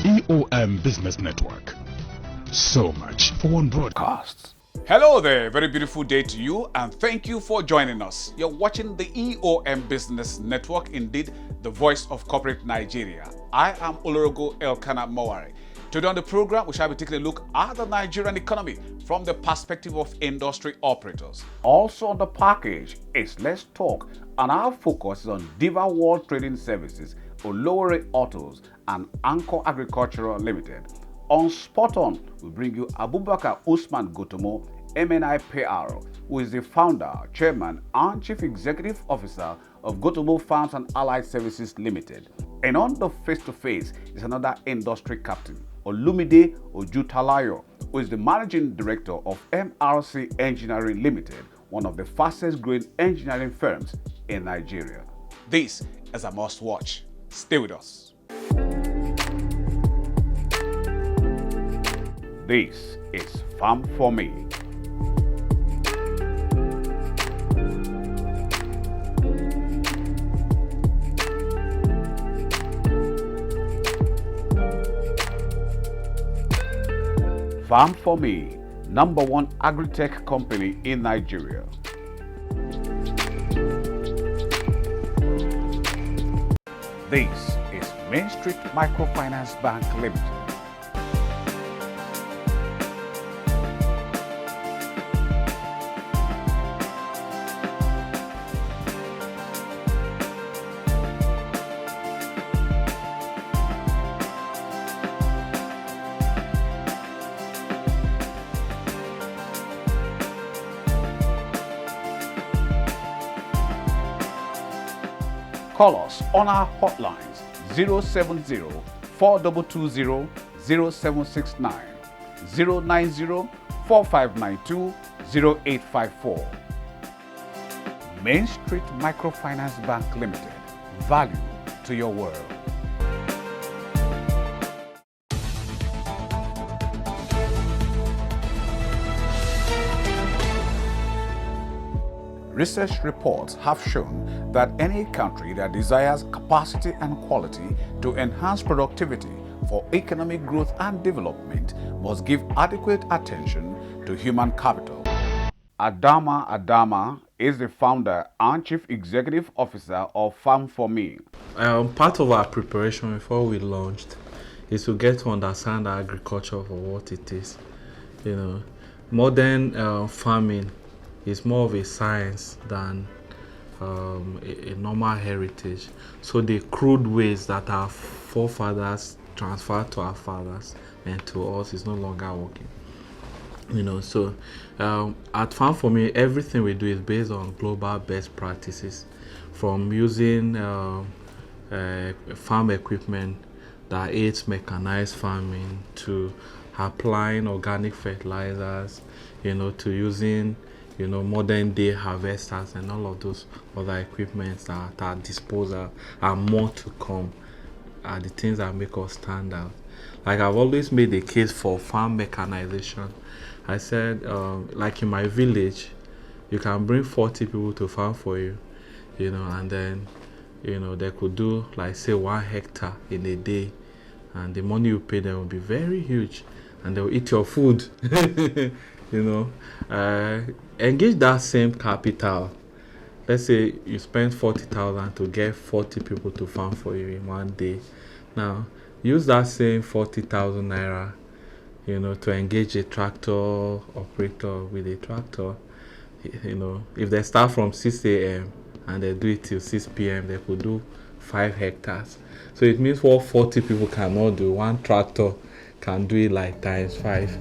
Eom Business Network. So much for one broadcast. Hello there, very beautiful day to you, and thank you for joining us. You're watching the Eom Business Network, indeed the voice of corporate Nigeria. I am Olare. Today on the program, we shall be taking a look at the Nigerian economy from the perspective of industry operators. Also on the package is Let's Talk, and our focus is on Diva World Trading Services, Olare Autos, and Anko Agricultural Limited. On Spot On, we bring you Abubakar Usman Gotomo, MNI PR, who is the founder, chairman, and chief executive officer of Gotomo Farms and Allied Services Limited. And on the face-to-face is another industry captain, Olumide Ojutalayo, who is the managing director of MRC Engineering Limited, one of the fastest growing engineering firms in Nigeria. This is a must watch. Stay with us. This is Farm for Me. Farm for Me, #1 agri-tech company in Nigeria. This is MAINSTREET Microfinance Bank Limited. Call us on our hotlines 070-4220-0769, 090-4592-0854. MAINSTREET Microfinance Bank Limited. Value to your world. Research reports have shown that any country that desires capacity and quality to enhance productivity for economic growth and development must give adequate attention to human capital. Adama is the founder and chief executive officer of Farm for Me. Part of our preparation before we launched is to get to understand agriculture for what it is. You know, modern farming is more of a science than a normal heritage. So the crude ways that our forefathers transferred to our fathers and to us is no longer working. You know, so at Farm for Me, everything we do is based on global best practices, from using farm equipment that aids mechanized farming, to applying organic fertilizers, you know, to using modern day harvesters and all of those other equipments that are at our disposal, and more to come, are the things that make us stand out. Like I've always made a case for farm mechanization. I said, like in my village, you can bring 40 people to farm for you, and then, they could do like say 1 hectare in a day, and the money you pay them will be very huge, and they'll eat your food. Engage that same capital. Let's say you spend 40,000 to get 40 people to farm for you in 1 day. Now use that same 40,000 naira, to engage a tractor operator with a tractor. If they start from 6 a.m. and they do it till 6 p.m., they could do 5 hectares. So it means what 40 people cannot do, one tractor can do it like times 5.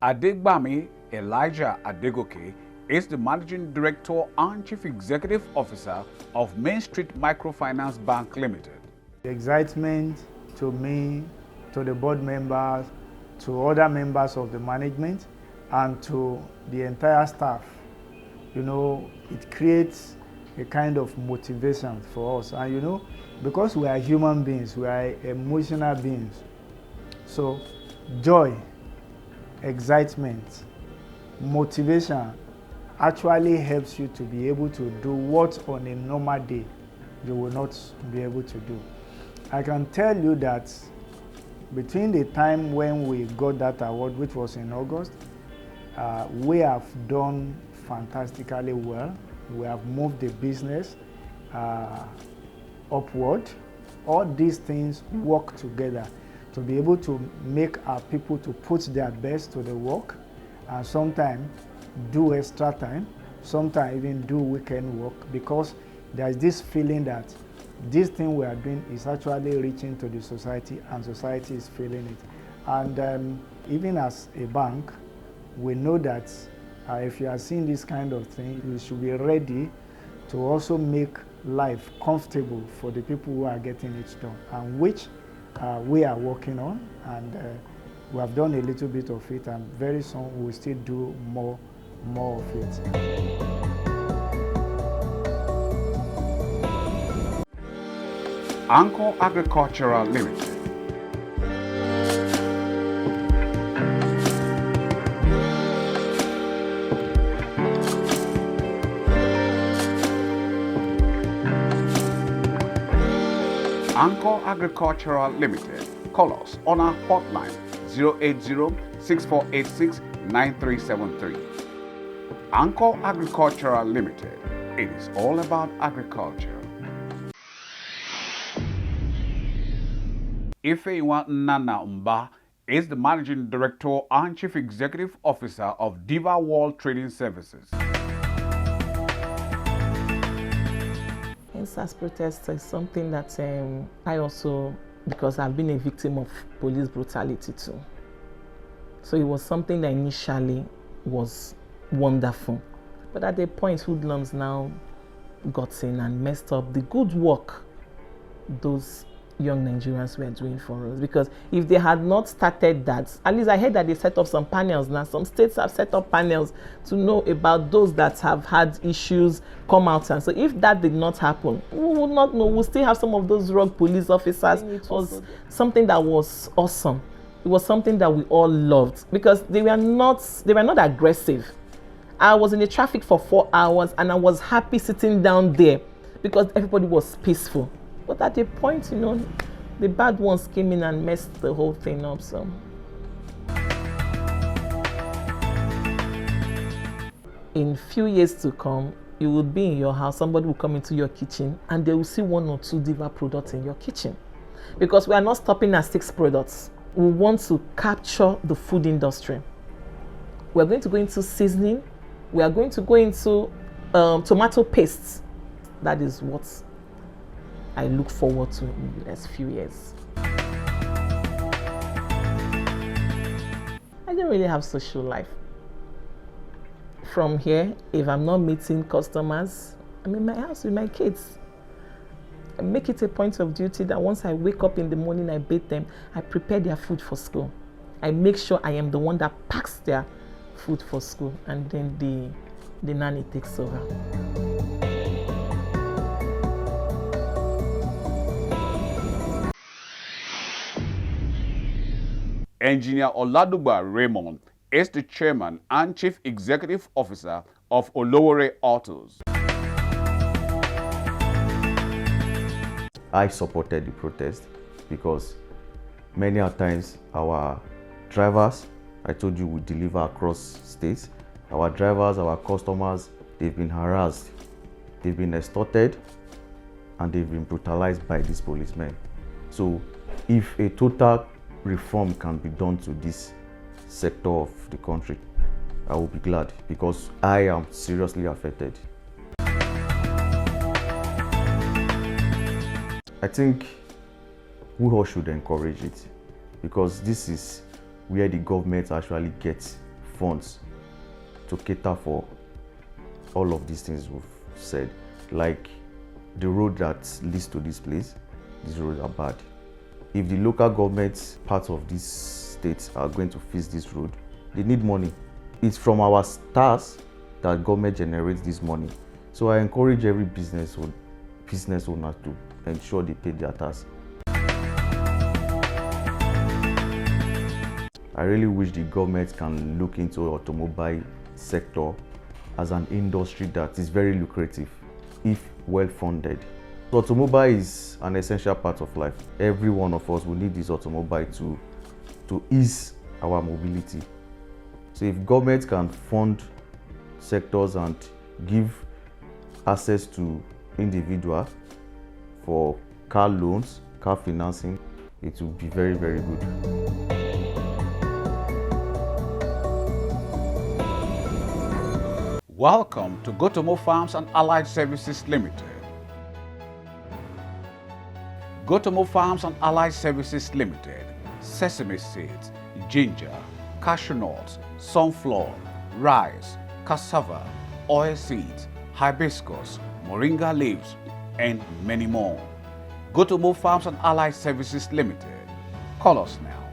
Adegbami Elijah Adegoke is the managing director and chief executive officer of MAINSTREET Microfinance Bank Limited. The excitement to me, to the board members, to other members of the management, and to the entire staff, it creates a kind of motivation for us. And because we are human beings, we are emotional beings. So joy, excitement, motivation actually helps you to be able to do what on a normal day you will not be able to do. I can tell you that between the time when we got that award, which was in August, we have done fantastically well. We have moved the business upward. All these things work together to be able to make our people to put their best to the work, and sometimes do extra time, sometimes even do weekend work, because there is this feeling that this thing we are doing is actually reaching to the society, and society is feeling it. And even as a bank, we know that if you are seeing this kind of thing, you should be ready to also make life comfortable for the people who are getting it done, and which we are working on, and we have done a little bit of it, and very soon we will still do more of it. Anko Agricultural Limited. Anko Agricultural Limited. Call us on our hotline 080-6486-9373. Anko Agricultural Limited. It is all about agriculture. Ifeanyi Nana Mba is the Managing Director and Chief Executive Officer of Diva World Trading Services. EndSARS protest is something that I also, because I've been a victim of police brutality too. So it was something that initially was wonderful. But at a point, hoodlums now got in and messed up the good work those young Nigerians were doing for us. Because if they had not started that, at least I heard that they set up some panels now. Some states have set up panels to know about those that have had issues come out. And so if that did not happen, we would not know. We'll still have some of those rogue police officers. It was something that was awesome. It was something that we all loved because they were not aggressive. I was in the traffic for 4 hours and I was happy sitting down there because everybody was peaceful. But at a point, you know, the bad ones came in and messed the whole thing up. So in few years to come, you will be in your house, somebody will come into your kitchen and they will see 1 or 2 Diva products in your kitchen. Because we are not stopping at 6 products. We want to capture the food industry. We are going to go into seasoning. We are going to go into tomato paste. That is what I look forward to in the next few years. I don't really have social life. From here, if I'm not meeting customers, I'm in my house with my kids. I make it a point of duty that once I wake up in the morning, I bathe them, I prepare their food for school. I make sure I am the one that packs their food for school, and then the nanny takes over. Engineer Oladuba Raymond is the Chairman and Chief Executive Officer of Olare Autos. I supported the protest because many a times our drivers, I told you we deliver across states, our drivers, our customers, they've been harassed, they've been extorted, and they've been brutalized by these policemen. So if a total reform can be done to this sector of the country, I will be glad because I am seriously affected. I think we all should encourage it because this is where the government actually gets funds to cater for all of these things we've said. Like the road that leads to this place, these roads are bad. If the local government parts of these states are going to fix this road, they need money. It's from our stars that government generates this money. So I encourage every business owner to ensure they pay their tax. I really wish the government can look into the automobile sector as an industry that is very lucrative if well funded. Automobile is an essential part of life. Every one of us will need this automobile to ease our mobility. So if government can fund sectors and give access to individuals for car loans, car financing, it will be very, very good. Welcome to Gotomo Farms and Allied Services Limited. Gotomo Farms and Allied Services Limited, sesame seeds, ginger, cashew nuts, sunflower, rice, cassava, oil seeds, hibiscus, moringa leaves, and many more. Gotomo Farms and Allied Services Limited. Call us now.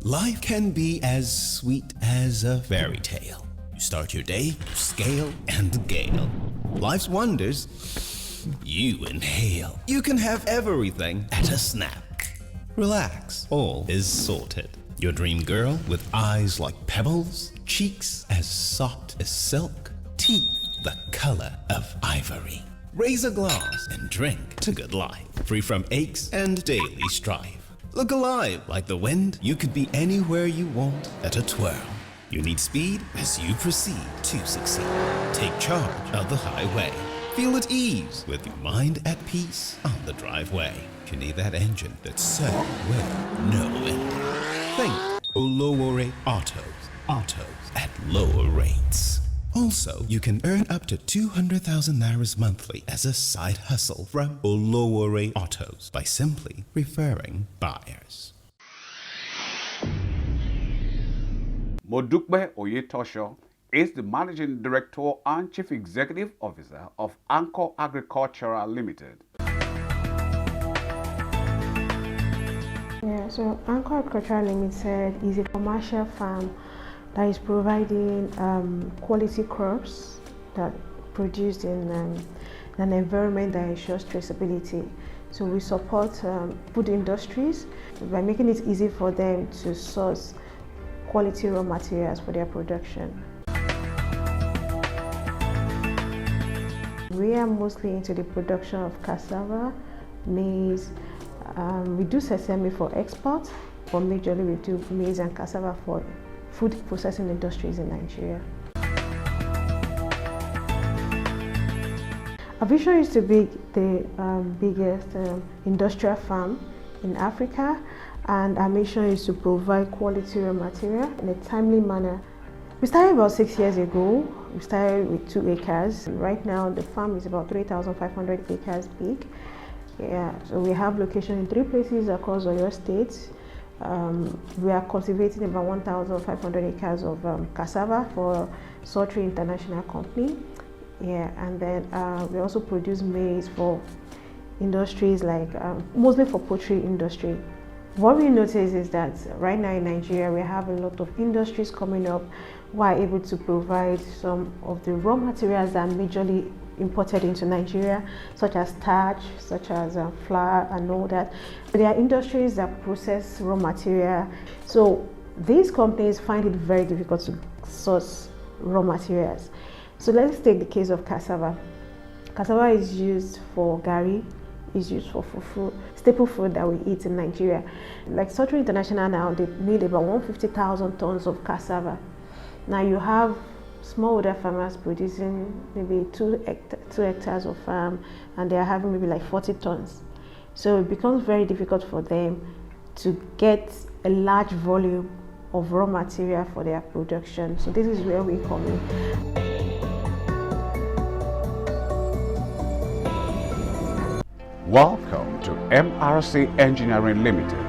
Life can be as sweet as a fairy tale. You start your day, you scale and gale. Life's wonders, you inhale. You can have everything at a snap. Relax, all is sorted. Your dream girl with eyes like pebbles, cheeks as soft as silk, teeth the color of ivory. Raise a glass and drink to good life, free from aches and daily strife. Look alive like the wind, you could be anywhere you want at a twirl. You need speed as you proceed to succeed. Take charge of the highway. Feel at ease with your mind at peace on the driveway. You need that engine that's set with no end. Think OLOWORAY Autos. Autos at lower rates. Also, you can earn up to 200,000 Nairas monthly as a side hustle from Olare Autos by simply referring buyers. Modukbe Oyetosho is the Managing Director and Chief Executive Officer of Anko Agricultural Limited. Yeah, so Anko Agricultural Limited is a commercial farm that is providing quality crops that produced in an environment that ensures traceability. So we support food industries by making it easy for them to source quality raw materials for their production. We are mostly into the production of cassava, maize. We do sesame for export, but majorly we do maize and cassava for food processing industries in Nigeria. Our vision is to be the biggest industrial farm in Africa, and our mission is to provide quality raw material in a timely manner. We started about 6 years ago. We started with 2 acres. Right now the farm is about 3,500 acres big. Yeah, so we have location in 3 places across Oyo State. We are cultivating about 1,500 acres of cassava for Sultry International Company. Yeah, and then we also produce maize for industries like mostly for poultry industry. What we notice is that right now in Nigeria we have a lot of industries coming up who are able to provide some of the raw materials that are majorly imported into Nigeria, such as starch, such as flour and all that. But there are industries that process raw material. So these companies find it very difficult to source raw materials. So let's take the case of cassava. Cassava is used for gari, is used for fufu, staple food that we eat in Nigeria. Like Sultry International now, they need about 150,000 tons of cassava. Now you have smallholder farmers producing maybe 2 hectares of farm, and they are having maybe like 40 tons. So it becomes very difficult for them to get a large volume of raw material for their production. So this is where we come in. Welcome to MRC Engineering Limited.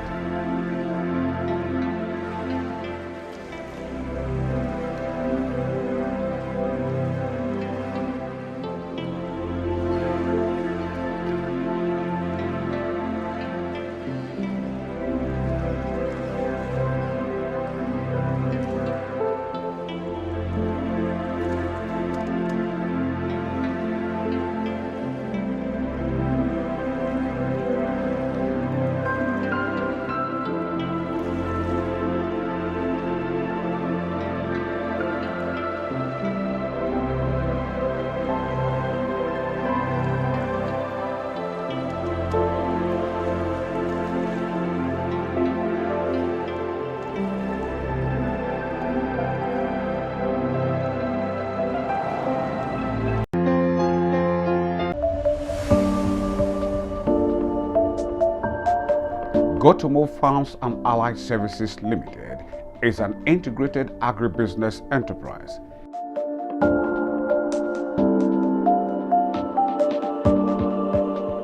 Gotomo Farms and Allied Services Limited is an integrated agribusiness enterprise.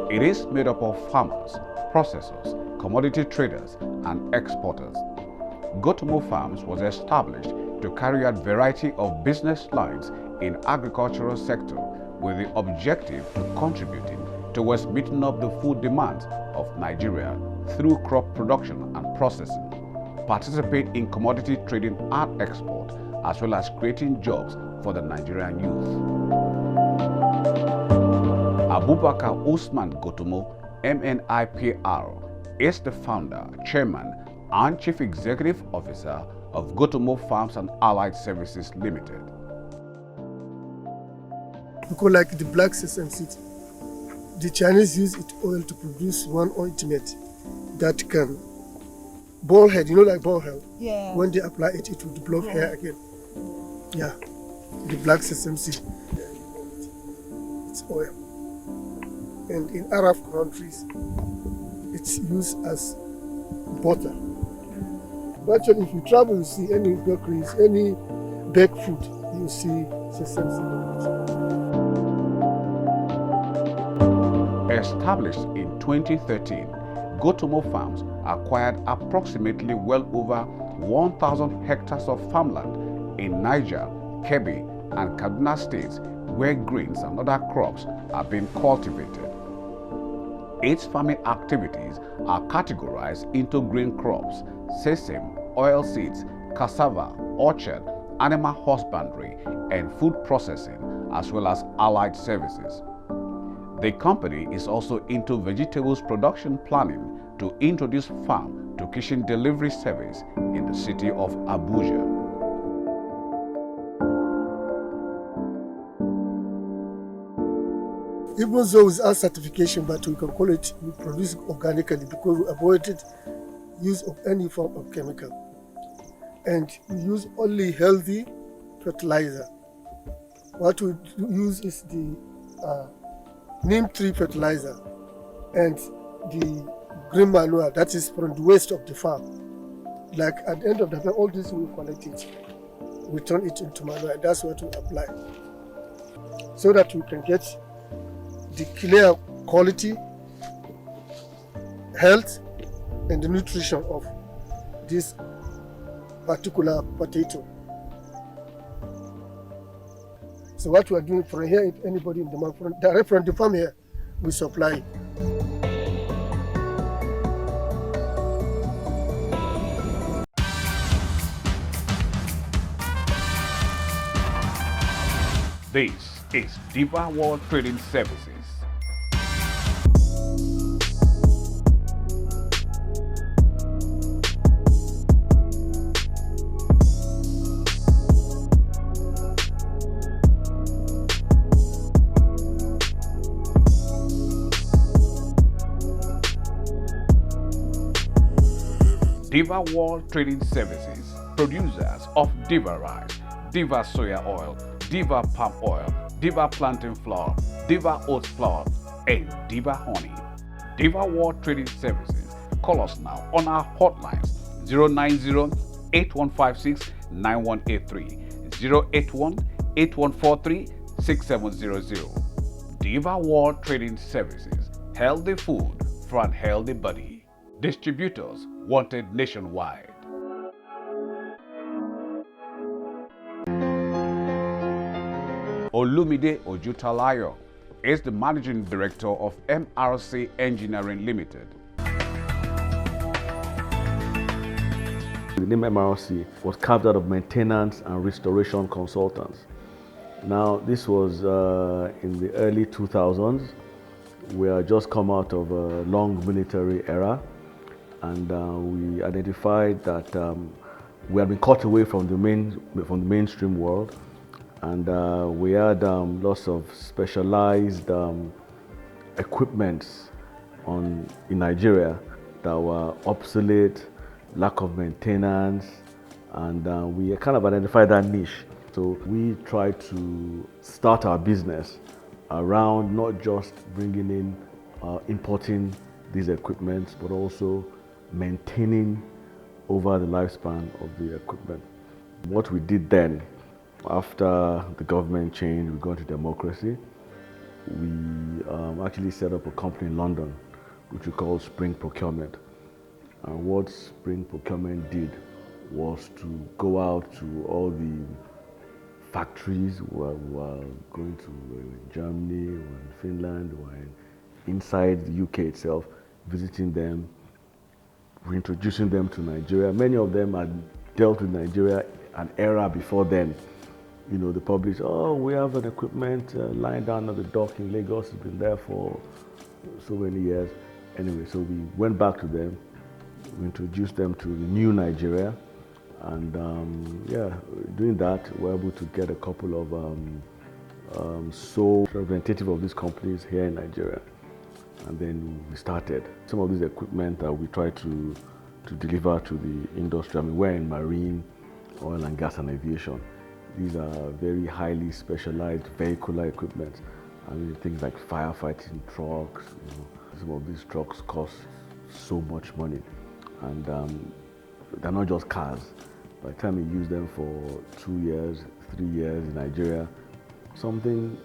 It is made up of farmers, processors, commodity traders, and exporters. Gotomo Farms was established to carry out variety of business lines in agricultural sector with the objective to contributing towards meeting up the food demands of Nigeria through crop production and processing, participate in commodity trading and export, as well as creating jobs for the Nigerian youth. Abubakar Usman Gotomo, MNIPR, is the founder, chairman, and chief executive officer of Gotomo Farms and Allied Services Limited. Because like the black sesame seed, the Chinese use its oil to produce one ointment that can bald head, you know, like bald head. Yeah. When they apply it, it will develop hair again. Yeah, the black sesame seed, it's oil. And in Arab countries, it's used as butter. Actually, if you travel, you see any bakeries, any baked food, you see sesame seed. Established in 2013, Gotomo Farms acquired approximately well over 1,000 hectares of farmland in Niger, Kebbi, and Kaduna states where grains and other crops are being cultivated. Its farming activities are categorized into grain crops, sesame, oilseeds, cassava, orchard, animal husbandry, and food processing, as well as allied services. The company is also into vegetables production planning to introduce farm to kitchen delivery service in the city of Abuja. Even though without certification, but we can call it, we produce organically because we avoided use of any form of chemical. And we use only healthy fertilizer. What we use is the neem tree fertilizer and the green manure that is from the waste of the farm. Like at the end of the day, all this we collect it, we turn it into manure, and that's what we apply. So that we can get the clear quality, health, and the nutrition of this particular potato. So what we are doing from here, if anybody in the market, direct from the farm here, we supply it. This is Diva World Trading Services. Diva World Trading Services, producers of Diva Rice, Diva Soya Oil, Diva Palm Oil, Diva Plantain Flour, Diva Oat Flour, and Diva Honey. Diva World Trading Services. Call us now on our hotlines 090-8156-9183, 081-8143-6700. Diva World Trading Services. Healthy food for an healthy body. Distributors wanted nationwide. Olumide Ojutalayo is the managing director of MRC Engineering Limited. The name MRC was carved out of maintenance and restoration consultants. Now, this was in the early 2000s. We had just come out of a long military era, and we identified that we had been cut away from the mainstream world, and we had lots of specialized equipments in Nigeria that were obsolete, lack of maintenance, and we kind of identified that niche. So we tried to start our business around not just bringing in, importing these equipments, but also maintaining over the lifespan of the equipment. What we did then, after the government changed, we got to democracy, we actually set up a company in London, which we call Spring Procurement. And what Spring Procurement did was to go out to all the factories. We were going to Germany, we were in Finland, we were inside the UK itself, visiting them, reintroducing them to Nigeria. Many of them had dealt with Nigeria an era before then. You know, the public, oh, we have an equipment lying down at the dock in Lagos. It's been there for so many years. Anyway, so we went back to them. We introduced them to the new Nigeria. And yeah, doing that, we were able to get a couple of sole representatives of these companies here in Nigeria. And then we started. Some of this equipment that we try to deliver to the industry. I mean, we're in marine, oil and gas and aviation. These are very highly specialized vehicular equipment. I mean, things like firefighting trucks. You know, some of these trucks cost so much money. And they're not just cars. By the time you use them for 2 years, 3 years in Nigeria, something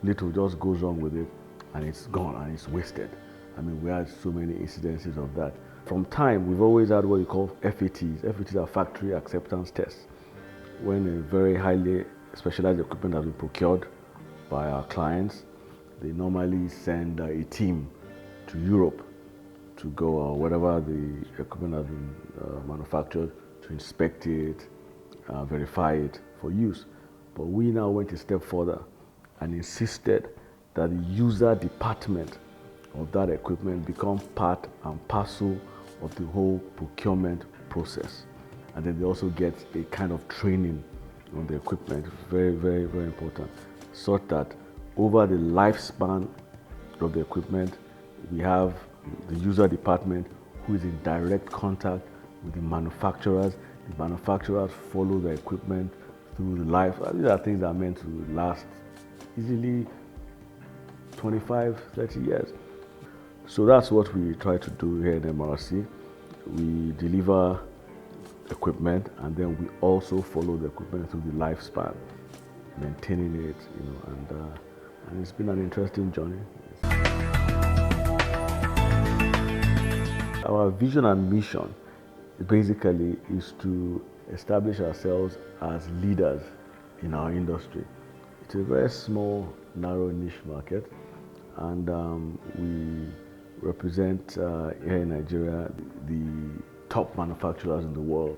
little just goes wrong with it and it's gone and it's wasted. I mean, we had so many incidences of that. From time, we've always had what we call FATs. FATs are factory acceptance tests. When a very highly specialized equipment has been procured by our clients, they normally send a team to Europe to go or wherever the equipment has been manufactured to inspect it, verify it for use. But we now went a step further and insisted that the user department of that equipment become part and parcel of the whole procurement process. And then they also get a kind of training on the equipment, very, very, very important, so that over the lifespan of the equipment, we have the user department who is in direct contact with the manufacturers. The manufacturers follow the equipment through the life. These are things that are meant to last easily 25, 30 years. So that's what we try to do here in MRC. We deliver equipment and then we also follow the equipment through the lifespan, maintaining it, you know, and it's been an interesting journey. Our vision and mission basically is to establish ourselves as leaders in our industry. It's a very small, narrow niche market, and we represent here in Nigeria the top manufacturers in the world.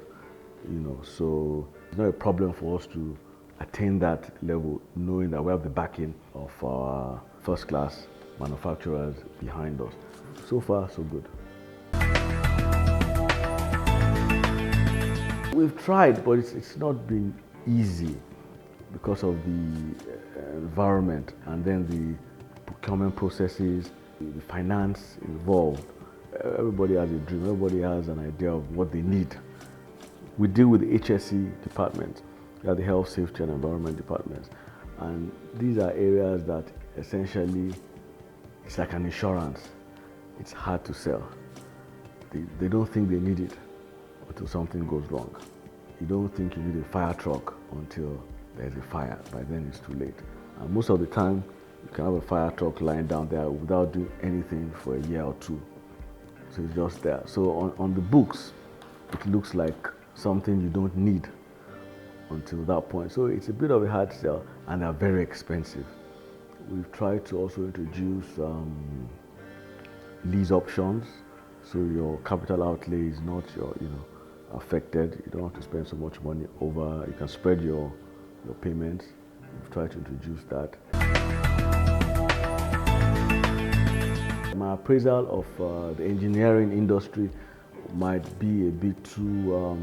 You know, so it's not a problem for us to attain that level, knowing that we have the backing of our first-class manufacturers behind us. So far, so good. We've tried, but it's not been easy because of the environment and then the procurement processes, the finance involved. Everybody has a dream, everybody has an idea of what they need. We deal with the HSE department, we have the health, safety and environment departments. And these are areas that essentially, it's like an insurance. It's hard to sell. They don't think they need it until something goes wrong. You don't think you need a fire truck until there's a fire. By then it's too late. And most of the time, you can have a fire truck lying down there without doing anything for a year or two. So it's just there. So on the books, it looks like something you don't need until that point. So it's a bit of a hard sell and they're very expensive. We've tried to also introduce lease options. So your capital outlay is not affected. You don't have to spend so much money over. You can spread your payments. We've tried to introduce that. My appraisal of the engineering industry might be a bit too,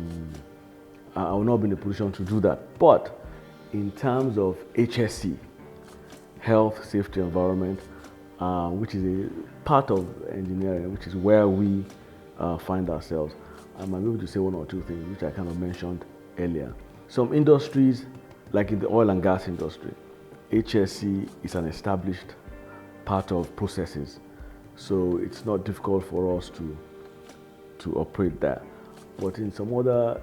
I will not be in a position to do that. But in terms of HSE, health, safety, environment, which is a part of engineering, which is where we find ourselves, I might be able to say one or two things, which I kind of mentioned earlier. Some industries, like in the oil and gas industry, HSE is an established part of processes. So it's not difficult for us to to operate there. But in some other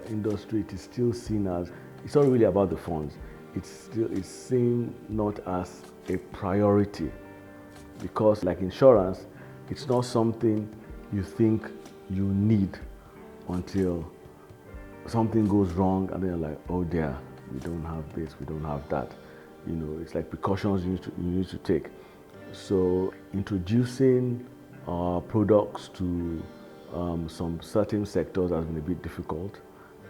industry, it is still seen as, it's not really about the funds. It's seen not as a priority, because like insurance, it's not something you think you need until something goes wrong and then you're like, oh dear, we don't have this, we don't have that. You know, it's like precautions you need to take. So introducing products to some certain sectors has been a bit difficult,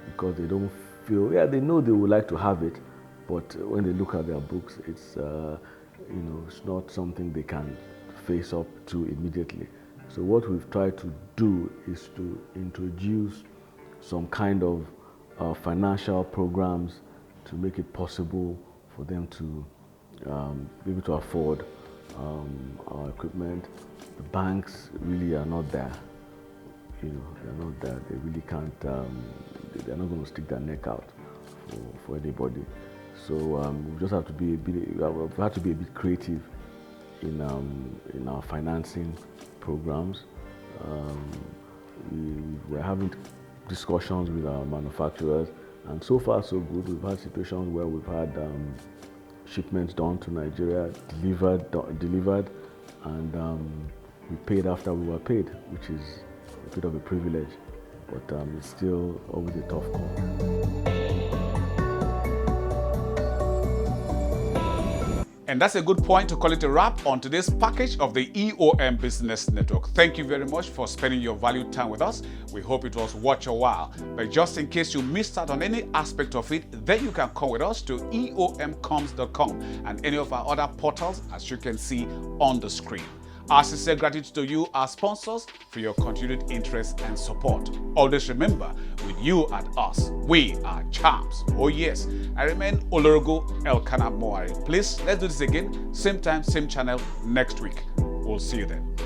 because they don't feel, yeah, they know they would like to have it, but when they look at their books, it's you know, it's not something they can face up to immediately. So what we've tried to do is to introduce some kind of financial programs to make it possible for them to be able to afford our equipment. The banks really are not there. You know, they're not there. They really can't. They're not going to stick their neck out for anybody. So we just have to be a bit. We've had to be a bit creative in our financing programs. We're having discussions with our manufacturers, and so far so good. We've had situations where we've had shipments done to Nigeria, delivered, and we paid after we were paid, which is a bit of a privilege, but it's still always a tough call. And that's a good point to call it a wrap on today's package of the EOM Business Network. Thank you very much for spending your valued time with us. We hope it was worth your while. But just in case you missed out on any aspect of it, then you can come with us to eomcoms.com and any of our other portals, as you can see on the screen. Our sincere gratitude to you, our sponsors, for your continued interest and support. Always remember, with you and us, we are champs. Oh yes, I remain Olare Autos. Please, let's do this again, same time, same channel next week. We'll see you then.